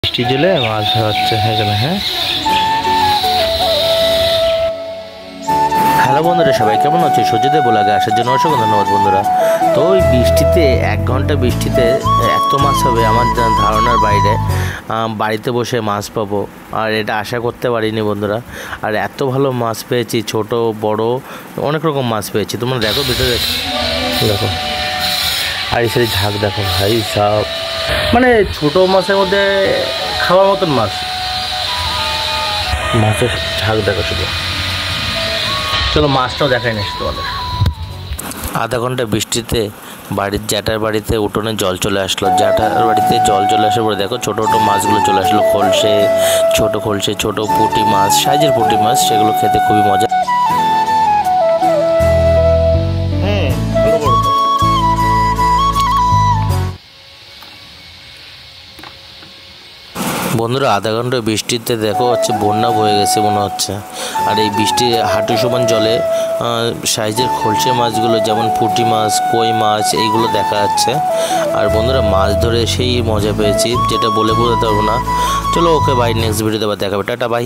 বৃষ্টি জলে মাছ ধরা হচ্ছে এখানে। হ্যাঁ, হ্যালো বন্ধুরা, সবাই কেমন আছে? সূর্যদেব ব্লগে আসার জন্য অসংখ্য ধন্যবাদ বন্ধুরা। তো ওই বৃষ্টিতে 1 ঘন্টা বৃষ্টিতে এত মাছ হবে আমার ধারণার বাইরে। বাড়িতে বসে মাছ পাবো আর এটা আশা করতে পারিনি বন্ধুরা। আর এত ভালো মাছ পেয়েছি, ছোট বড় অনেক রকম মাছ পেয়েছি। তোমরা দেখো ভিতরে দেখো, আর এই ঝাঁক দেখো ভাই সব, মানে ছোট মাছের মধ্যে খাওয়ার মতন মাছ, মাছের ঝাঁক দেখো শুধু। চলো মাছটাও দেখাই নিস তোমাদের। আধা ঘন্টা বৃষ্টিতে বাড়ির জ্যাঠার বাড়িতে উঠোনে জল চলে আসলো। জ্যাঠার বাড়িতে জল চলে আসার পরে দেখো ছোটো ছোটো মাছগুলো চলে আসলো। খলসে, ছোট পুঁটি মাছ, সাইজের পুঁটি মাছ, সেগুলো খেতে খুবই মজা। বন্ধুরা, আধা ঘন্টা বৃষ্টিতে দেখো হচ্ছে বন্যা বয়ে গেছে মনে হচ্ছে। আর এই বৃষ্টি হাঁটু সমান জলে সাইজের খলসে মাছগুলো, যেমন পুঁটি মাছ, কই মাছ, এইগুলো দেখা যাচ্ছে। আর বন্ধুরা, মাছ ধরে সেই মজা পেয়েছি যেটা বলে বোঝাতে পারবো না। চলো ওকে বাই, নেক্সট ভিডিওতে আবার দেখাবে। Tata bye.